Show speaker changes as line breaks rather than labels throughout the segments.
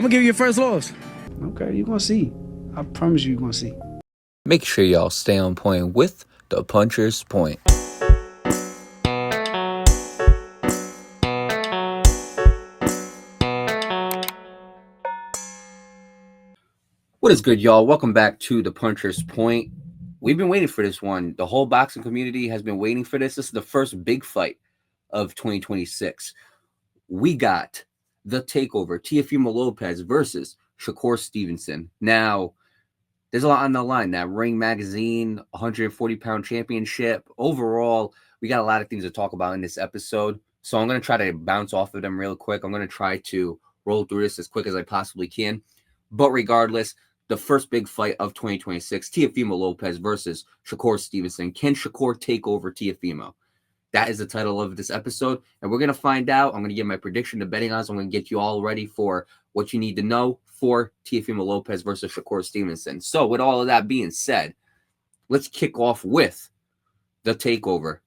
I'm gonna give you your first loss.
Okay, you're gonna see. I promise you're gonna see.
Make sure y'all stay on point with the Puncher's Point. What is good, y'all? Welcome back to the Puncher's Point. We've been waiting for this one. The whole boxing community has been waiting for this. This is the first big fight of 2026. We got the takeover, Teofimo Lopez versus Shakur Stevenson. Now, there's a lot on the line. That Ring Magazine 140-pound championship. Overall, we got a lot of things to talk about in this episode. So I'm going to try to bounce off of them real quick. I'm going to try to roll through this as quick as I possibly can. But regardless, the first big fight of 2026, Teofimo Lopez versus Shakur Stevenson. Can Shakur take over Teofimo? That is the title of this episode, and we're going to find out. I'm going to give my prediction, the betting odds. I'm going to get you all ready for what you need to know for Teofimo Lopez versus Shakur Stevenson. So with all of that being said, let's kick off with the takeover.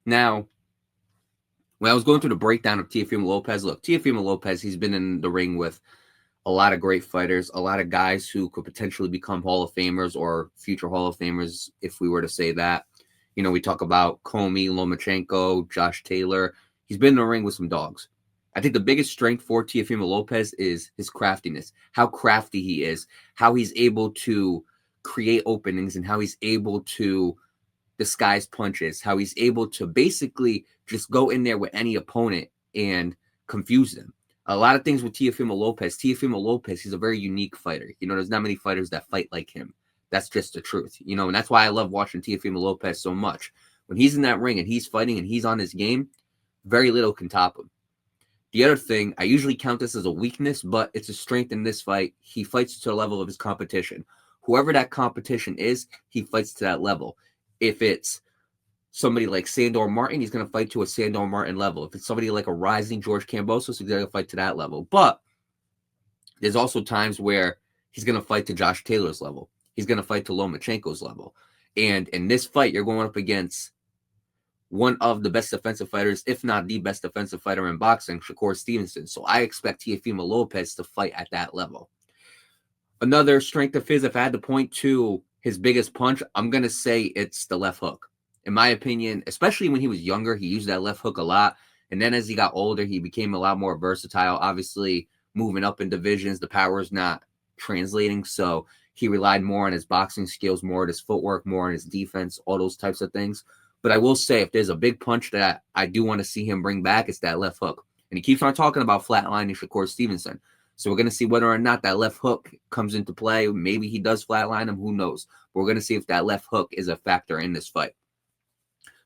Now, when I was going through the breakdown of Teofimo Lopez, look, Teofimo Lopez, he's been in the ring with a lot of great fighters, a lot of guys who could potentially become Hall of Famers or future Hall of Famers, if we were to say that. You know, we talk about Comey, Lomachenko, Josh Taylor. He's been in the ring with some dogs. I think the biggest strength for Teofimo Lopez is his craftiness, how crafty he is, how he's able to create openings and how he's able to disguise punches, how he's able to basically just go in there with any opponent and confuse them. A lot of things with Teofimo Lopez. Teofimo Lopez, he's a very unique fighter. You know, there's not many fighters that fight like him. That's just the truth, you know, and that's why I love watching Teofimo Lopez so much. When he's in that ring and he's fighting and he's on his game, very little can top him. The other thing, I usually count this as a weakness, but it's a strength in this fight. He fights to the level of his competition. Whoever that competition is, he fights to that level. If it's somebody like Sandor Martin, he's going to fight to a Sandor Martin level. If it's somebody like a rising George Kambosos, he's going to fight to that level. But there's also times where he's going to fight to Josh Taylor's level. He's going to fight to Lomachenko's level. And in this fight, you're going up against one of the best defensive fighters, if not the best defensive fighter in boxing, Shakur Stevenson. So I expect Teofimo Lopez to fight at that level. Another strength of his, if I had to point to his biggest punch, I'm going to say it's the left hook. In my opinion, especially when he was younger, he used that left hook a lot. And then as he got older, he became a lot more versatile. Obviously, moving up in divisions, the power is not translating. So he relied more on his boxing skills, more on his footwork, more on his defense, all those types of things. But I will say, if there's a big punch that I do want to see him bring back, it's that left hook. And he keeps on talking about flatlining Shakur Stevenson. So we're going to see whether or not that left hook comes into play. Maybe he does flatline him. Who knows? But we're going to see if that left hook is a factor in this fight.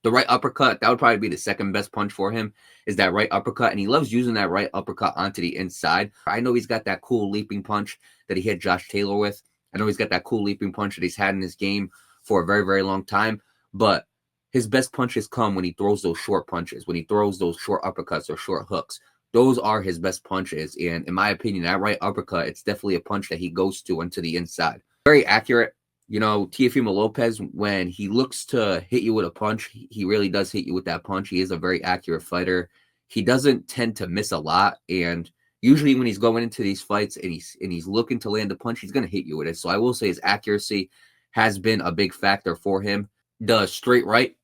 The right uppercut, that would probably be the second best punch for him, is that right uppercut. And he loves using that right uppercut onto the inside. I know he's got that cool leaping punch that he hit Josh Taylor with. I know he's got that cool leaping punch that he's had in his game for a very, very long time. But his best punches come when he throws those short punches, when he throws those short uppercuts or short hooks. Those are his best punches. And in my opinion, that right uppercut, it's definitely a punch that he goes to onto the inside. Very accurate. You know, Teofimo Lopez, when he looks to hit you with a punch, he really does hit you with that punch. He is a very accurate fighter. He doesn't tend to miss a lot. And usually when he's going into these fights and he's looking to land a punch, he's going to hit you with it. So I will say his accuracy has been a big factor for him. The straight right,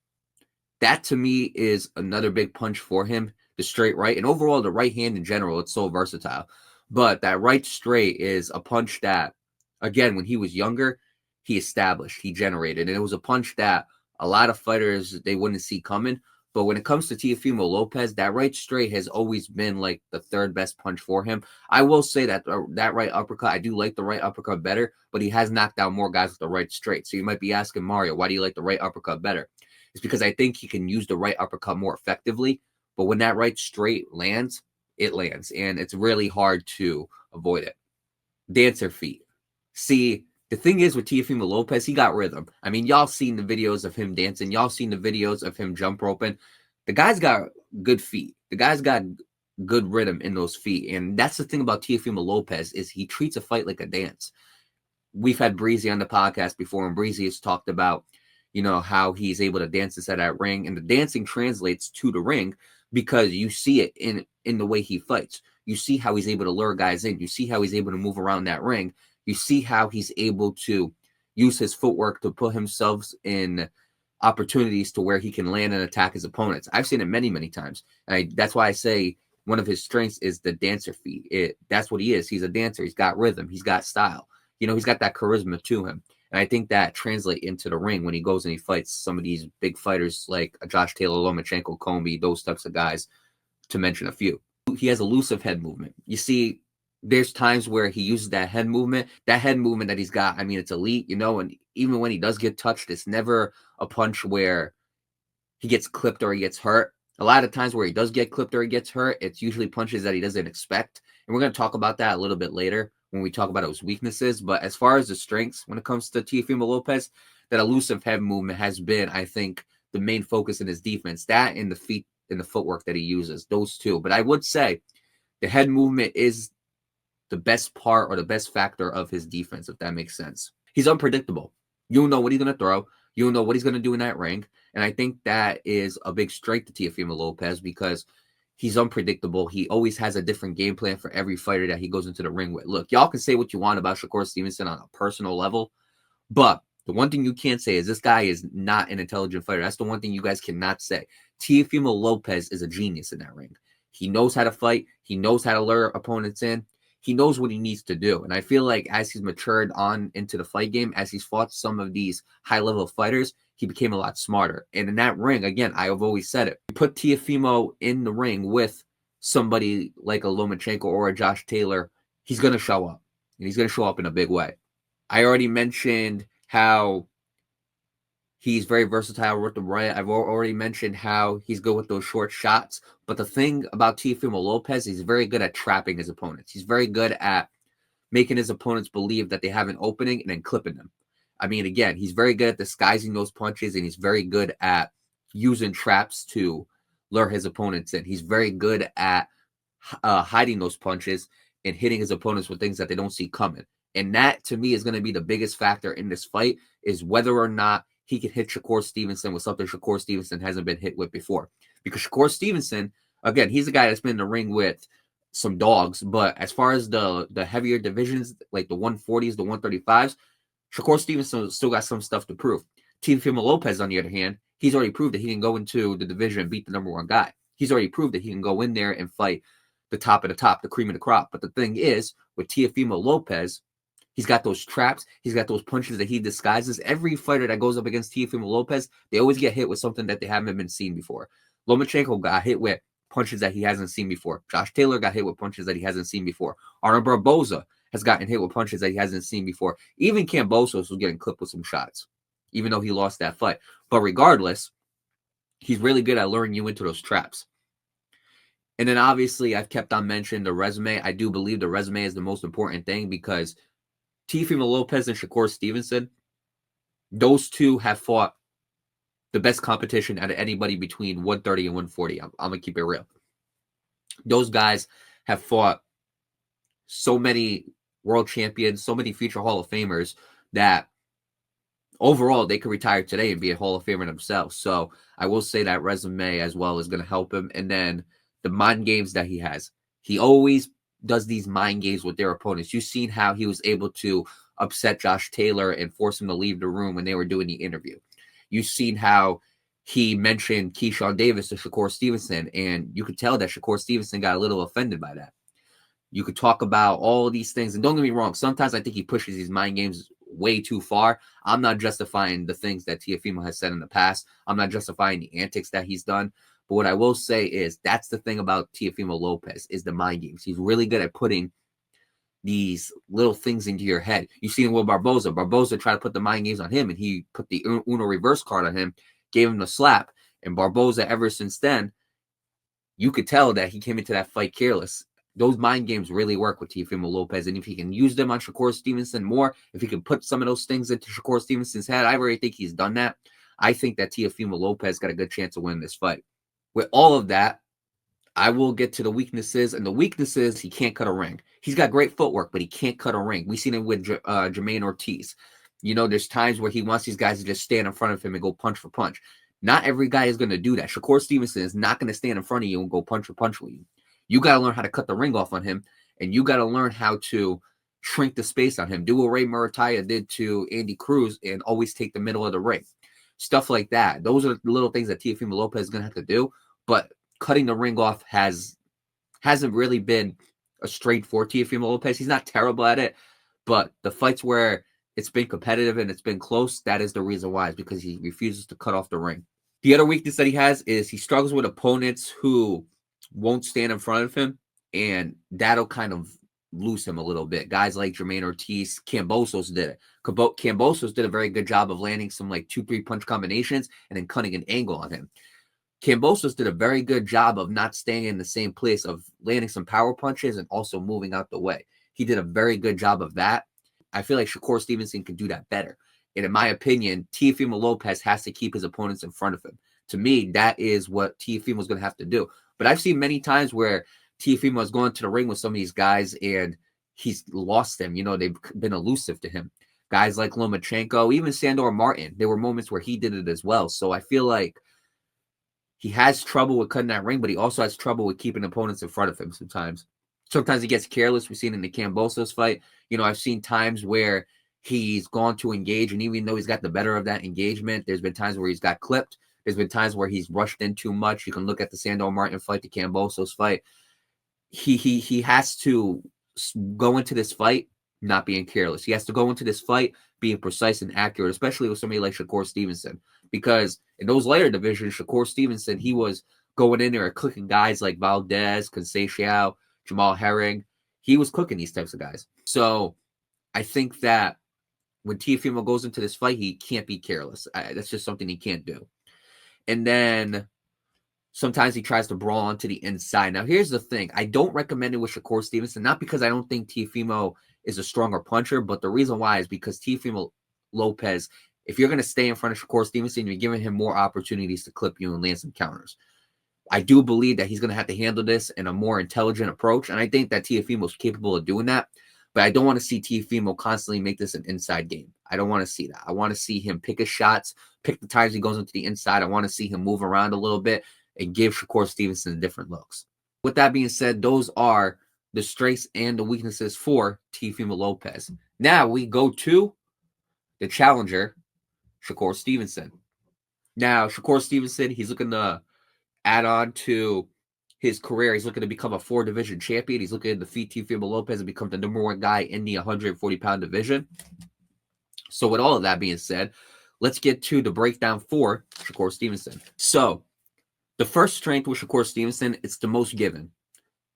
that to me is another big punch for him. The straight right, and overall the right hand in general, it's so versatile. But that right straight is a punch that, again, when he was younger, he established, he generated. And it was a punch that a lot of fighters, they wouldn't see coming. But when it comes to Teofimo Lopez, that right straight has always been like the third best punch for him. I will say that that right uppercut, I do like the right uppercut better, but he has knocked down more guys with the right straight. So you might be asking, Mario, why do you like the right uppercut better? It's because I think he can use the right uppercut more effectively. But when that right straight lands, it lands. And it's really hard to avoid it. Dancer feet. See, the thing is with Teofimo Lopez, he got rhythm. I mean, y'all seen the videos of him dancing. Y'all seen the videos of him jump roping. The guy's got good feet. The guy's got good rhythm in those feet. And that's the thing about Teofimo Lopez is he treats a fight like a dance. We've had Breezy on the podcast before, and Breezy has talked about, you know, how he's able to dance inside that ring. And the dancing translates to the ring because you see it in the way he fights. You see how he's able to lure guys in. You see how he's able to move around that ring. You see how he's able to use his footwork to put himself in opportunities to where he can land and attack his opponents. I've seen it many, many times. That's why I say one of his strengths is the dancer feat. That's what he is. He's a dancer. He's got rhythm. He's got style. He's got that charisma to him. And I think that translates into the ring when he goes and he fights some of these big fighters like Josh Taylor, Lomachenko, Comey, those types of guys, to mention a few. He has elusive head movement. You see, there's times where he uses that head movement that he's got. I mean, it's elite, and even when he does get touched, it's never a punch where he gets clipped or he gets hurt. A lot of times where he does get clipped or he gets hurt, it's usually punches that he doesn't expect. And we're going to talk about that a little bit later when we talk about his weaknesses. But as far as the strengths, when it comes to Teofimo Lopez, that elusive head movement has been, I think, the main focus in his defense. That and the feet and the footwork that he uses, those two. But I would say the head movement is the best part or the best factor of his defense, if that makes sense. He's unpredictable. You don't know what he's going to throw. You don't know what he's going to do in that ring. And I think that is a big strength to Teofimo Lopez because he's unpredictable. He always has a different game plan for every fighter that he goes into the ring with. Look, y'all can say what you want about Shakur Stevenson on a personal level, but the one thing you can't say is this guy is not an intelligent fighter. That's the one thing you guys cannot say. Teofimo Lopez is a genius in that ring. He knows how to fight. He knows how to lure opponents in. He knows what he needs to do. And I feel like as he's matured on into the fight game, as he's fought some of these high-level fighters, he became a lot smarter. And in that ring, again, I have always said it, you put Teofimo in the ring with somebody like a Lomachenko or a Josh Taylor, he's going to show up. And he's going to show up in a big way. I already mentioned how he's very versatile with the right. I've already mentioned how he's good with those short shots. But the thing about Teofimo Lopez, he's very good at trapping his opponents. He's very good at making his opponents believe that they have an opening and then clipping them. I mean, again, he's very good at disguising those punches, and he's very good at using traps to lure his opponents in. He's very good at hiding those punches and hitting his opponents with things that they don't see coming. And that, to me, is going to be the biggest factor in this fight, is whether or not he can hit Shakur Stevenson with something Shakur Stevenson hasn't been hit with before. Because Shakur Stevenson, again, he's a guy that's been in the ring with some dogs. But as far as the heavier divisions, like the 140s, the 135s, Shakur Stevenson still got some stuff to prove. Teofimo Lopez, on the other hand, he's already proved that he can go into the division and beat the number one guy. He's already proved that he can go in there and fight the top of the top, the cream of the crop. But the thing is, with Teofimo Lopez, he's got those traps. He's got those punches that he disguises. Every fighter that goes up against Teofimo Lopez, they always get hit with something that they haven't been seen before. Lomachenko got hit with punches that he hasn't seen before. Josh Taylor got hit with punches that he hasn't seen before. Arnold Barboza has gotten hit with punches that he hasn't seen before. Even Kambosos was getting clipped with some shots, even though he lost that fight. But regardless, he's really good at luring you into those traps. And then obviously, I've kept on mentioning the resume. I do believe the resume is the most important thing because Teofimo Lopez and Shakur Stevenson, those two have fought the best competition out of anybody between 130 and 140. I'm going to keep it real. Those guys have fought so many world champions, so many future Hall of Famers that overall they could retire today and be a Hall of Famer themselves. So I will say that resume as well is going to help him. And then the mind games that he has. He always does these mind games with their opponents. You've seen how he was able to upset Josh Taylor and force him to leave the room when they were doing the interview. You've seen how he mentioned Keyshawn Davis to Shakur Stevenson, and you could tell that Shakur Stevenson got a little offended by that. You could talk about all these things, and don't get me wrong, sometimes I think he pushes these mind games way too far. I'm not justifying the things that Teofimo has said in the past. I'm not justifying the antics that he's done. But what I will say is that's the thing about Teofimo Lopez is the mind games. He's really good at putting these little things into your head. You see him with Barboza. Barboza tried to put the mind games on him, and he put the Uno reverse card on him, gave him the slap. And Barboza, ever since then, you could tell that he came into that fight careless. Those mind games really work with Teofimo Lopez. And if he can use them on Shakur Stevenson more, if he can put some of those things into Shakur Stevenson's head, I already think he's done that. I think that Teofimo Lopez got a good chance of winning this fight. With all of that, I will get to the weaknesses. And the weaknesses, he can't cut a ring. He's got great footwork, but he can't cut a ring. We've seen it with Jermaine Ortiz. You know, there's times where he wants these guys to just stand in front of him and go punch for punch. Not every guy is going to do that. Shakur Stevenson is not going to stand in front of you and go punch for punch with you. You got to learn how to cut the ring off on him, and you got to learn how to shrink the space on him. Do what Ray Murataya did to Andy Cruz and always take the middle of the ring. Stuff like that. Those are the little things that Teofimo Lopez is going to have to do, but cutting the ring off hasn't really been a straight for Teofimo Lopez. He's not terrible at it, but the fights where it's been competitive and it's been close, that is the reason why, is because he refuses to cut off the ring. The other weakness that he has is he struggles with opponents who won't stand in front of him, and that'll kind of lose him a little bit. Guys like Jermaine Ortiz, Kambosos did it. Kambosos did a very good job of landing some like 2-3 punch combinations and then cutting an angle on him. Kambosos did a very good job of not staying in the same place, of landing some power punches and also moving out the way. He did a very good job of that. I feel like Shakur Stevenson could do that better. And in my opinion, Teofimo Lopez has to keep his opponents in front of him. To me, that is what Teofimo is going to have to do. But I've seen many times where Teofimo has gone to the ring with some of these guys and he's lost them. You know, they've been elusive to him. Guys like Lomachenko, even Sandor Martin, there were moments where he did it as well. So I feel like he has trouble with cutting that ring, but he also has trouble with keeping opponents in front of him sometimes. Sometimes he gets careless. We've seen in the Kambosos fight. You know, I've seen times where he's gone to engage, and even though he's got the better of that engagement, there's been times where he's got clipped. There's been times where he's rushed in too much. You can look at the Sandor Martin fight, the Kambosos fight. He has to go into this fight not being careless. He has to go into this fight being precise and accurate, especially with somebody like Shakur Stevenson. Because in those lighter divisions, Shakur Stevenson, he was going in there and cooking guys like Valdez, Conceição, Jamal Herring. He was cooking these types of guys. So I think that when Teofimo goes into this fight, he can't be careless. That's just something he can't do. And then sometimes he tries to brawl onto the inside. Now, here's the thing. I don't recommend it with Shakur Stevenson, not because I don't think Teofimo is a stronger puncher, but the reason why is because Teofimo Lopez, if you're going to stay in front of Shakur Stevenson, you're giving him more opportunities to clip you and land some counters. I do believe that he's going to have to handle this in a more intelligent approach, and I think that Teofimo is capable of doing that, but I don't want to see Teofimo constantly make this an inside game. I don't want to see that. I want to see him pick his shots, pick the times he goes into the inside. I want to see him move around a little bit and give Shakur Stevenson different looks. With that being said, those are the strengths and the weaknesses for Teofimo Lopez. Now we go to the challenger, Shakur Stevenson. Now, Shakur Stevenson, he's looking to add on to his career. He's looking to become a 4-division champion. He's looking to defeat Teofimo Lopez and become the #1 guy in the 140-pound division. So with all of that being said, let's get to the breakdown for Shakur Stevenson. So the first strength with Shakur Stevenson, it's the most given.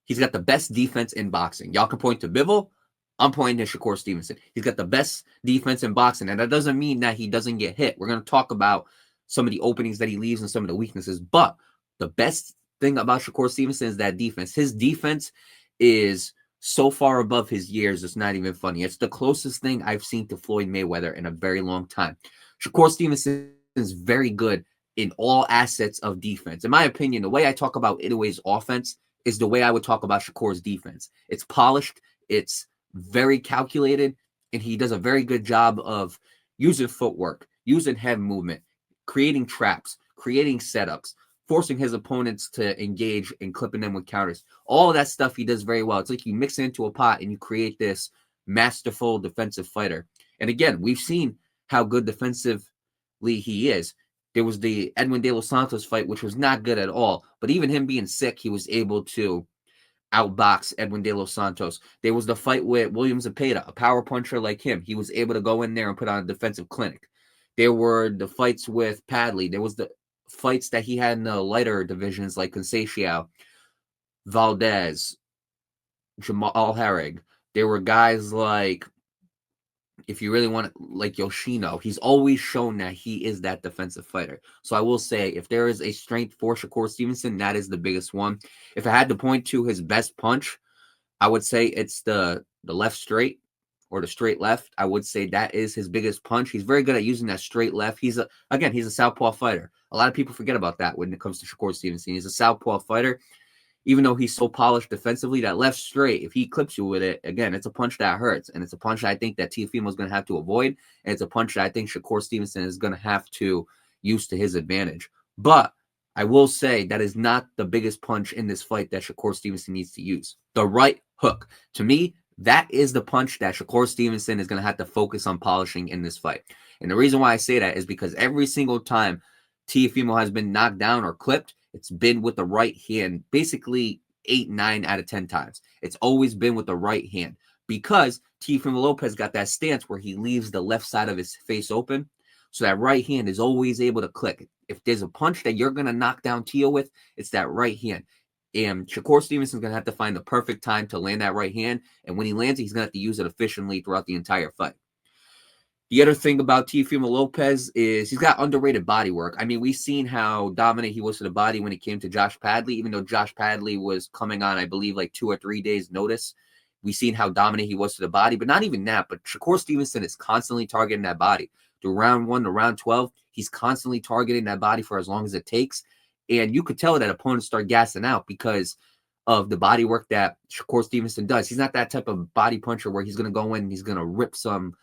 He's got the best defense in boxing. Y'all can point to Bivol. I'm pointing to Shakur Stevenson. He's got the best defense in boxing, and that doesn't mean that he doesn't get hit. We're going to talk about some of the openings that he leaves and some of the weaknesses, but the best thing about Shakur Stevenson is that defense. His defense is so far above his years, it's not even funny. It's the closest thing I've seen to Floyd Mayweather in a very long time. Shakur Stevenson is very good in all assets of defense. In my opinion, the way I talk about Idoway's offense is the way I would talk about Shakur's defense. It's polished, it's very calculated, and he does a very good job of using footwork, using head movement, creating traps, creating setups, forcing his opponents to engage and clipping them with counters. All of that stuff he does very well. It's like you mix it into a pot and you create this masterful defensive fighter. And again, we've seen how good defensively he is. There was the Edwin De Los Santos fight, which was not good at all. But even him being sick, he was able to outbox Edwin De Los Santos. There was the fight with William Zepeda, a power puncher like him. He was able to go in there and put on a defensive clinic. There were the fights with Padley. There was the fights that he had in the lighter divisions like Conceição, Valdez, Jamal Herring. There were guys like, if you really want to, like Yoshino, he's always shown that he is that defensive fighter. So I will say, if there is a strength for Shakur Stevenson, that is the biggest one. If I had to point to his best punch, I would say it's the left straight or the straight left. I would say that is his biggest punch. He's very good at using that straight left. He's a southpaw fighter. A lot of people forget about that when it comes to Shakur Stevenson. He's a southpaw fighter. Even though he's so polished defensively, that left straight, if he clips you with it, again, it's a punch that hurts. And it's a punch that I think that Teofimo is going to have to avoid. And it's a punch that I think Shakur Stevenson is going to have to use to his advantage. But I will say that is not the biggest punch in this fight that Shakur Stevenson needs to use. The right hook. To me, that is the punch that Shakur Stevenson is going to have to focus on polishing in this fight. And the reason why I say that is because every single time Teofimo has been knocked down or clipped, it's been with the right hand, basically 8, 9 out of 10 times. It's always been with the right hand because Teofimo Lopez got that stance where he leaves the left side of his face open. So that right hand is always able to click. If there's a punch that you're going to knock down Teo with, it's that right hand. And Shakur Stevenson's going to have to find the perfect time to land that right hand. And when he lands it, he's going to have to use it efficiently throughout the entire fight. The other thing about Teofimo Lopez is he's got underrated body work. I mean, we've seen how dominant he was to the body when it came to Josh Padley, even though Josh Padley was coming on, I believe, like 2 or 3 days notice. We've seen how dominant he was to the body, but not even that. But Shakur Stevenson is constantly targeting that body. Through round 1 to round 12, he's constantly targeting that body for as long as it takes. And you could tell that opponents start gassing out because of the body work that Shakur Stevenson does. He's not that type of body puncher where he's going to go in and he's going to rip some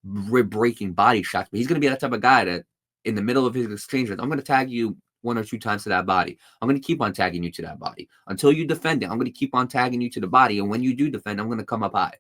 rib-breaking body shots, but he's going to be that type of guy that in the middle of his exchanges, I'm going to tag you 1 or 2 times to that body. I'm going to keep on tagging you to that body. Until you defend it, I'm going to keep on tagging you to the body, and when you do defend, I'm going to come up high.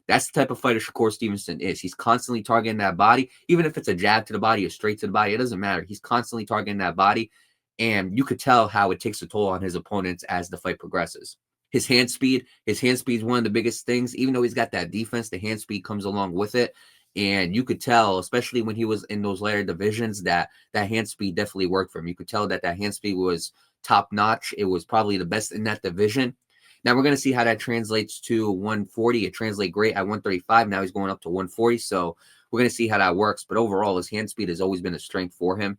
That's the type of fighter Shakur Stevenson is. He's constantly targeting that body, even if it's a jab to the body or straight to the body, it doesn't matter. He's constantly targeting that body, and you could tell how it takes a toll on his opponents as the fight progresses. His hand speed is one of the biggest things. Even though he's got that defense, the hand speed comes along with it. And you could tell, especially when he was in those later divisions, that hand speed definitely worked for him. You could tell that hand speed was top notch. It was probably the best in that division. Now we're going to see how that translates to 140. It translates great at 135. Now he's going up to 140. So we're going to see how that works. But overall, his hand speed has always been a strength for him.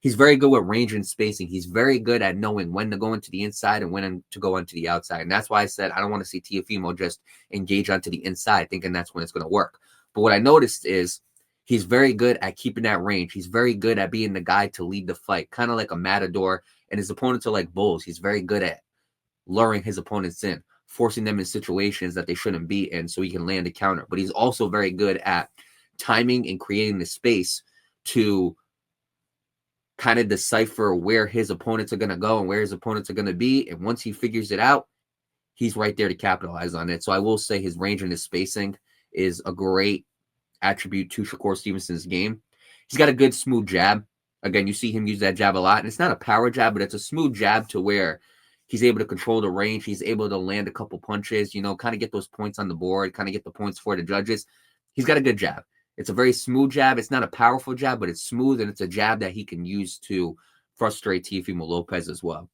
He's very good with range and spacing. He's very good at knowing when to go into the inside and when to go into the outside. And that's why I said I don't want to see Teofimo just engage onto the inside thinking that's when it's going to work. But what I noticed is he's very good at keeping that range. He's very good at being the guy to lead the fight, kind of like a matador. And his opponents are like bulls. He's very good at luring his opponents in, forcing them in situations that they shouldn't be in so he can land a counter. But he's also very good at timing and creating the space to kind of decipher where his opponents are going to go and where his opponents are going to be. And once he figures it out, he's right there to capitalize on it. So I will say his range and his spacing is a great attribute to Shakur Stevenson's game. He's got a good smooth jab. Again, you see him use that jab a lot. And it's not a power jab, but it's a smooth jab to where he's able to control the range. He's able to land a couple punches, kind of get those points on the board, kind of get the points for the judges. He's got a good jab. It's a very smooth jab. It's not a powerful jab, but it's smooth, and it's a jab that he can use to frustrate Teofimo Lopez as well.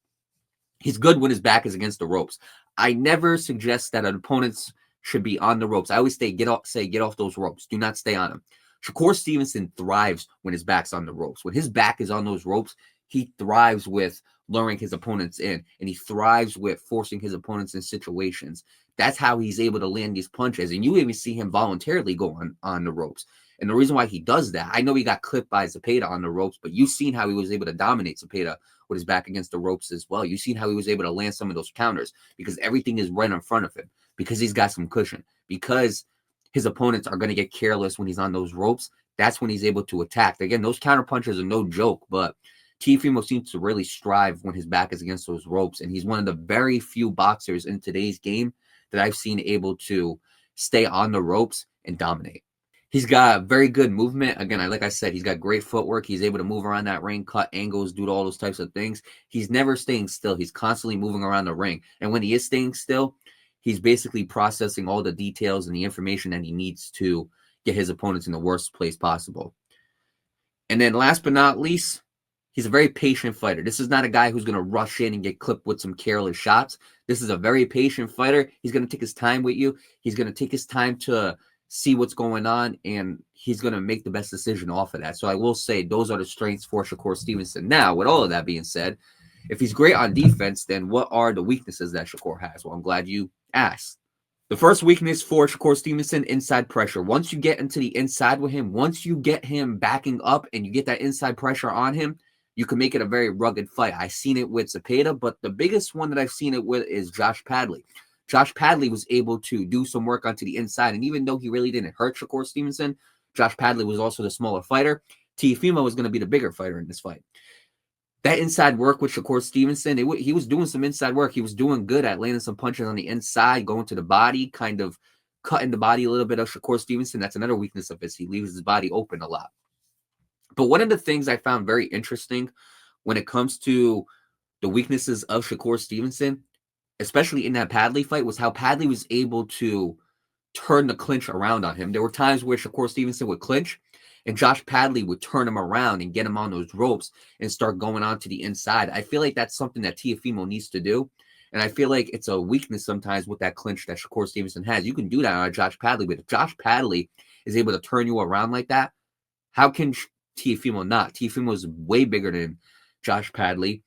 He's good when his back is against the ropes. I never suggest that an opponent's should be on the ropes. I always get off those ropes. Do not stay on them. Shakur Stevenson thrives when his back's on the ropes. When his back is on those ropes, he thrives with luring his opponents in, and he thrives with forcing his opponents in situations. That's how he's able to land these punches, and you even see him voluntarily go on the ropes. And the reason why he does that, I know he got clipped by Zepeda on the ropes, but you've seen how he was able to dominate Zepeda with his back against the ropes as well. You've seen how he was able to land some of those counters because everything is right in front of him, because he's got some cushion, because his opponents are going to get careless when he's on those ropes. That's when he's able to attack. Again, those counter punches are no joke, but Teofimo seems to really strive when his back is against those ropes, and he's one of the very few boxers in today's game that I've seen able to stay on the ropes and dominate. He's got very good movement. Again, like I said, he's got great footwork. He's able to move around that ring, cut angles, do all those types of things. He's never staying still. He's constantly moving around the ring. And when he is staying still, he's basically processing all the details and the information that he needs to get his opponents in the worst place possible. And then last but not least, he's a very patient fighter. This is not a guy who's going to rush in and get clipped with some careless shots. This is a very patient fighter. He's going to take his time with you. He's going to take his time to see what's going on, and he's going to make the best decision off of that. So I will say those are the strengths for Shakur Stevenson. Now, with all of that being said, if he's great on defense, then what are the weaknesses that Shakur has? Well, I'm glad you asked. The first weakness for Shakur Stevenson, inside pressure. Once you get into the inside with him, once you get him backing up and you get that inside pressure on him, you can make it a very rugged fight. I've seen it with Zepeda, but the biggest one that I've seen it with is Josh Padley. Josh Padley was able to do some work onto the inside, and even though he really didn't hurt Shakur Stevenson, Josh Padley was also the smaller fighter. Teofimo was going to be the bigger fighter in this fight. that inside work with Shakur Stevenson, he was doing some inside work. He was doing good at landing some punches on the inside, going to the body, kind of cutting the body a little bit of Shakur Stevenson. That's another weakness of his. He leaves his body open a lot. But one of the things I found very interesting when it comes to the weaknesses of Shakur Stevenson, especially in that Padley fight, was how Padley was able to turn the clinch around on him. There were times where Shakur Stevenson would clinch and Josh Padley would turn him around and get him on those ropes and start going on to the inside. I feel like that's something that Teofimo needs to do. And I feel like it's a weakness sometimes with that clinch that Shakur Stevenson has. You can do that on Josh Padley, but if Josh Padley is able to turn you around like that, how can Teofimo not? Teofimo is way bigger than Josh Padley.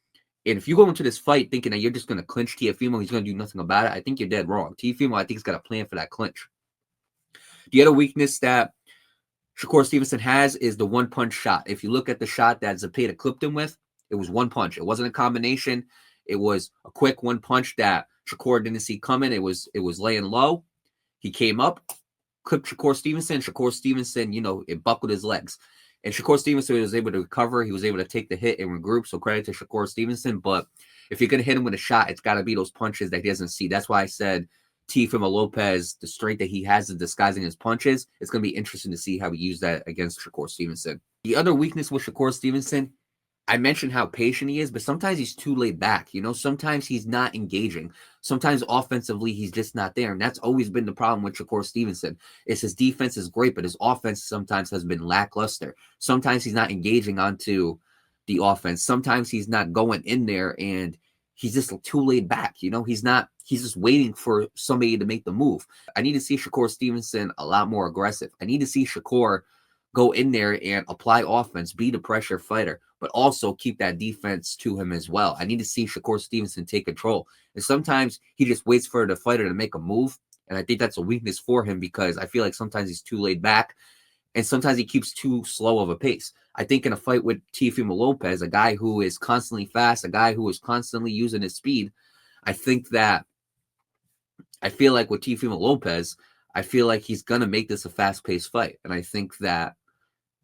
And if you go into this fight thinking that you're just going to clinch Teofimo, he's going to do nothing about it, I think you're dead wrong. Teofimo, I think, has got a plan for that clinch. The other weakness that Shakur Stevenson has is the one-punch shot. If you look at the shot that Zepeda clipped him with, it was one punch. It wasn't a combination. It was a quick one punch that Shakur didn't see coming. It was laying low. He came up, clipped Shakur Stevenson. Shakur Stevenson, it buckled his legs. And Shakur Stevenson was able to recover. He was able to take the hit and regroup. So credit to Shakur Stevenson. But if you're going to hit him with a shot, it's got to be those punches that he doesn't see. That's why I said Teofimo Lopez, the strength that he has in disguising his punches, it's going to be interesting to see how he used that against Shakur Stevenson. The other weakness with Shakur Stevenson, I mentioned how patient he is, but sometimes he's too laid back. Sometimes he's not engaging. Sometimes offensively, he's just not there. And that's always been the problem with Shakur Stevenson. Is his defense is great, but his offense sometimes has been lackluster. Sometimes he's not engaging onto the offense. Sometimes he's not going in there and he's just too laid back. He's just waiting for somebody to make the move. I need to see Shakur Stevenson a lot more aggressive. I need to see Shakur go in there and apply offense, be the pressure fighter, but also keep that defense to him as well. I need to see Shakur Stevenson take control. And sometimes he just waits for the fighter to make a move. And I think that's a weakness for him because I feel like sometimes he's too laid back and sometimes he keeps too slow of a pace. I think in a fight with Teofimo Lopez, a guy who is constantly fast, a guy who is constantly using his speed, I feel like with Teofimo Lopez, I feel like he's going to make this a fast-paced fight. And I think that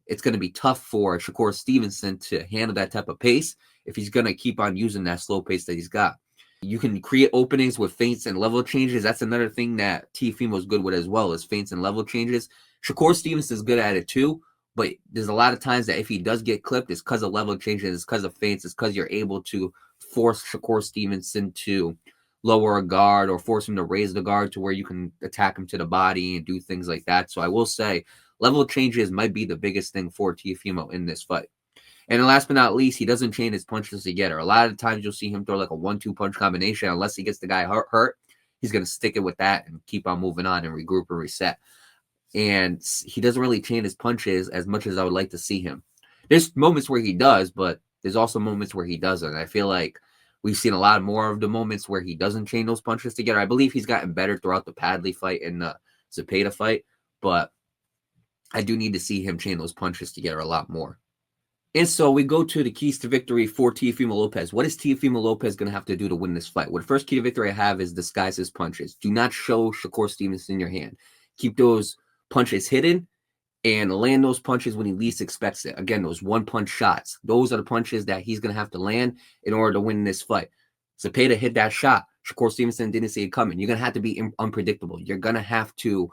it's going to be tough for Shakur Stevenson to handle that type of pace if he's going to keep on using that slow pace that he's got. You can create openings with feints and level changes. That's another thing that Teofimo is good with as well, is feints and level changes. Shakur Stevenson is good at it too, but there's a lot of times that if he does get clipped, it's because of level changes, it's because of feints, it's because you're able to force Shakur Stevenson to lower a guard or force him to raise the guard to where you can attack him to the body and do things like that. So I will say level changes might be the biggest thing for Teofimo in this fight. And then last but not least, he doesn't chain his punches together. A lot of times you'll see him throw like a 1-2 punch combination. Unless he gets the guy hurt, he's going to stick it with that and keep on moving on and regroup and reset. And he doesn't really chain his punches as much as I would like to see him. There's moments where he does, but there's also moments where he doesn't. I feel like we've seen a lot more of the moments where he doesn't chain those punches together. I believe he's gotten better throughout the Padley fight and the Zepeda fight, but I do need to see him chain those punches together a lot more. And so we go to the keys to victory for Teofimo Lopez. What is Teofimo Lopez going to have to do to win this fight? Well, the first key to victory I have is disguise his punches. Do not show Shakur Stevenson your hand. Keep those punches hidden and land those punches when he least expects it. Again, those one-punch shots. Those are the punches that he's going to have to land in order to win this fight. Zepeda hit that shot. Shakur Stevenson didn't see it coming. You're going to have to be unpredictable. You're going to have to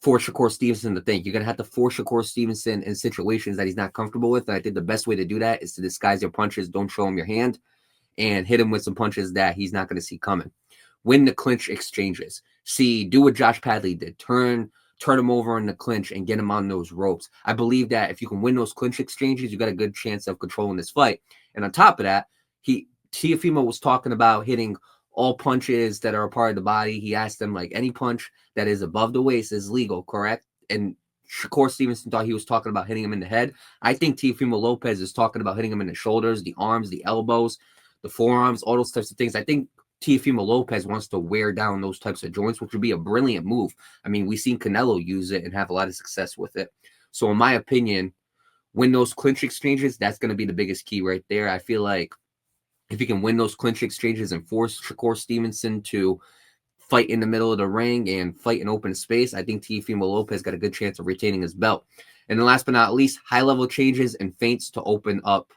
force Shakur Stevenson to think. You're going to have to force Shakur Stevenson in situations that he's not comfortable with. And I think the best way to do that is to disguise your punches. Don't show him your hand and hit him with some punches that he's not going to see coming. Win the clinch exchanges. Do what Josh Padley did. Turn him over in the clinch and get him on those ropes. I believe that if you can win those clinch exchanges, you got a good chance of controlling this fight. And on top of that, Teofimo was talking about hitting all punches that are a part of the body. He asked them, like, any punch that is above the waist is legal, correct? And Shakur Stevenson thought he was talking about hitting him in the head. I think Teofimo Lopez is talking about hitting him in the shoulders, the arms, the elbows, the forearms, all those types of things. I think Teofimo Lopez wants to wear down those types of joints, which would be a brilliant move. I mean, we've seen Canelo use it and have a lot of success with it. So in my opinion, win those clinch exchanges, that's going to be the biggest key right there. I feel like if you can win those clinch exchanges and force Shakur Stevenson to fight in the middle of the ring and fight in open space, I think Teofimo Lopez got a good chance of retaining his belt. And then last but not least, high-level changes and feints to open up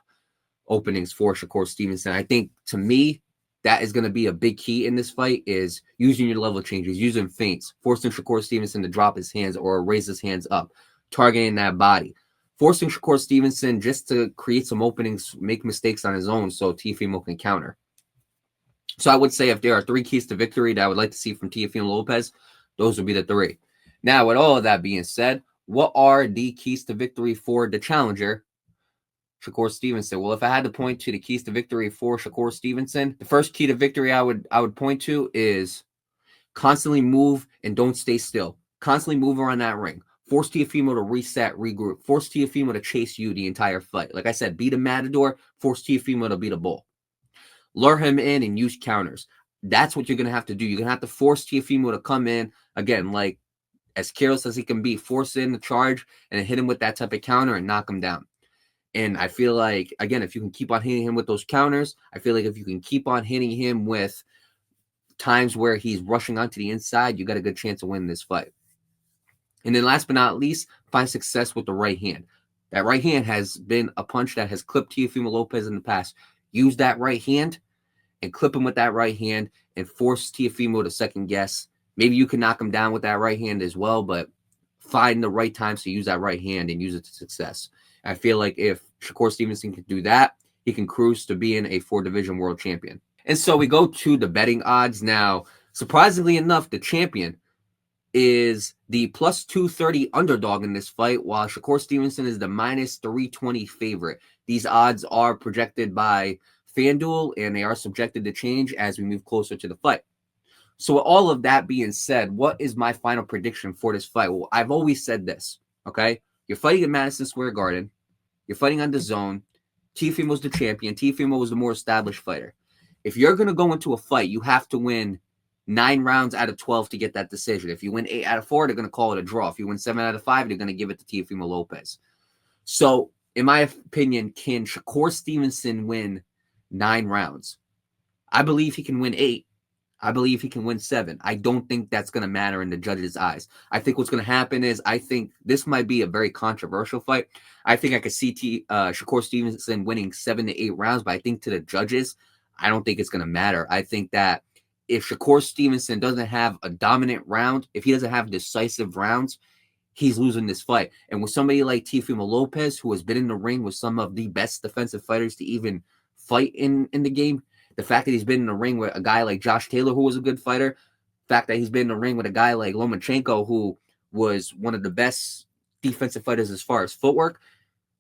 openings for Shakur Stevenson. I think, to me, that is going to be a big key in this fight, is using your level changes, using feints, forcing Shakur Stevenson to drop his hands or raise his hands up, targeting that body, forcing Shakur Stevenson just to create some openings, make mistakes on his own so Teofimo can counter. So I would say if there are 3 keys to victory that I would like to see from Teofimo Lopez, those would be the 3. Now, with all of that being said, what are the keys to victory for the challenger, Shakur Stevenson? Well, if I had to point to the keys to victory for Shakur Stevenson, the first key to victory I would point to is constantly move and don't stay still. Constantly move around that ring. Force Teofimo to reset, regroup. Force Teofimo to chase you the entire fight. Like I said, beat a matador, force Teofimo to beat a bull. Lure him in and use counters. That's what you're going to have to do. You're going to have to force Teofimo to come in, again, like as careless as he can be, force in the charge and hit him with that type of counter and knock him down. And I feel like, again, if you can keep on hitting him with those counters, I feel like if you can keep on hitting him with times where he's rushing onto the inside, you got a good chance of winning this fight. And then last but not least, find success with the right hand. That right hand has been a punch that has clipped Teofimo Lopez in the past. Use that right hand and clip him with that right hand and force Teofimo to second guess. Maybe you can knock him down with that right hand as well, but find the right times to use that right hand and use it to success. I feel like if Shakur Stevenson can do that, he can cruise to being a 4-division world champion. And so we go to the betting odds. Now, surprisingly enough, the champion is the plus 230 underdog in this fight, while Shakur Stevenson is the minus 320 favorite. These odds are projected by FanDuel, and they are subjected to change as we move closer to the fight. So with all of that being said, what is my final prediction for this fight? Well, I've always said this, okay? You're fighting at Madison Square Garden. You're fighting on DAZN. Teofimo's the champion. Teofimo was the more established fighter. If you're going to go into a fight, you have to win 9 rounds out of 12 to get that decision. If you win 8 out of 4, they're going to call it a draw. If you win 7 out of 5, they're going to give it to Teofimo Lopez. So, in my opinion, can Shakur Stevenson win 9 rounds? I believe he can win 8. I believe he can win 7. I don't think that's going to matter in the judges' eyes. I think what's going to happen is I think this might be a very controversial fight. I think I could see Shakur Stevenson winning 7 to 8 rounds, but I think to the judges, I don't think it's going to matter. I think that if Shakur Stevenson doesn't have a dominant round, if he doesn't have decisive rounds, he's losing this fight. And with somebody like Teofimo Lopez, who has been in the ring with some of the best defensive fighters to even fight in the game, the fact that he's been in the ring with a guy like Josh Taylor, who was a good fighter, the fact that he's been in the ring with a guy like Lomachenko, who was one of the best defensive fighters as far as footwork,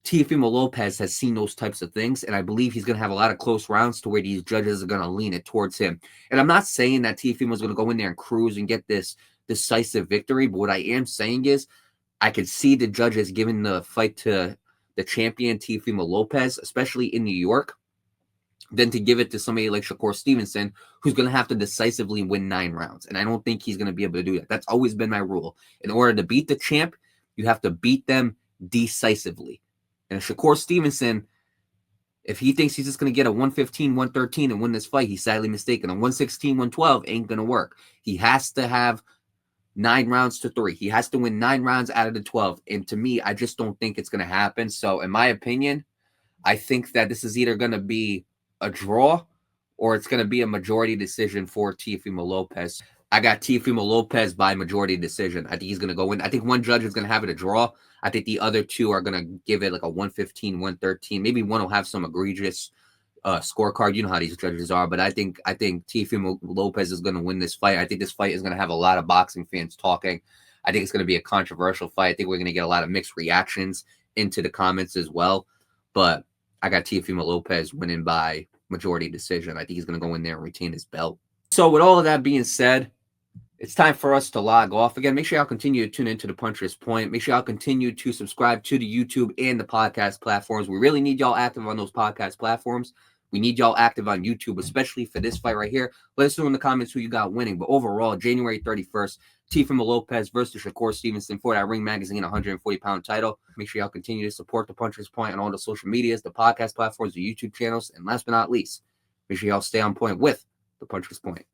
Teofimo Lopez has seen those types of things, and I believe he's going to have a lot of close rounds to where these judges are going to lean it towards him. And I'm not saying that Teofimo is going to go in there and cruise and get this decisive victory, but what I am saying is I could see the judges giving the fight to the champion, Teofimo Lopez, especially in New York, than to give it to somebody like Shakur Stevenson, who's going to have to decisively win 9 rounds. And I don't think he's going to be able to do that. That's always been my rule. In order to beat the champ, you have to beat them decisively. And Shakur Stevenson, if he thinks he's just going to get a 115, 113 and win this fight, he's sadly mistaken. A 116, 112 ain't going to work. He has to have 9 rounds to 3. He has to win 9 rounds out of the 12. And to me, I just don't think it's going to happen. So in my opinion, I think that this is either going to be a draw or it's going to be a majority decision for Teofimo Lopez. I got Teofimo Lopez by majority decision. I think he's going to go in. I think one judge is going to have it a draw. I think the other 2 are going to give it like a 115, 113. Maybe one will have some egregious scorecard. You know how these judges are. But I think Teofimo Lopez is going to win this fight. I think this fight is going to have a lot of boxing fans talking. I think it's going to be a controversial fight. I think we're going to get a lot of mixed reactions into the comments as well. But I got Teofimo Lopez winning by majority decision. I think he's going to go in there and retain his belt. So with all of that being said, it's time for us to log off. Again, make sure y'all continue to tune into the Puncher's Point. Make sure y'all continue to subscribe to the YouTube and the podcast platforms. We really need y'all active on those podcast platforms. We need y'all active on YouTube, especially for this fight right here. Let us know in the comments who you got winning. But overall, January 31st, Teofimo Lopez versus Shakur Stevenson for that Ring Magazine 140-pound title. Make sure y'all continue to support the Puncher's Point on all the social medias, the podcast platforms, the YouTube channels. And last but not least, make sure y'all stay on point with the Puncher's Point.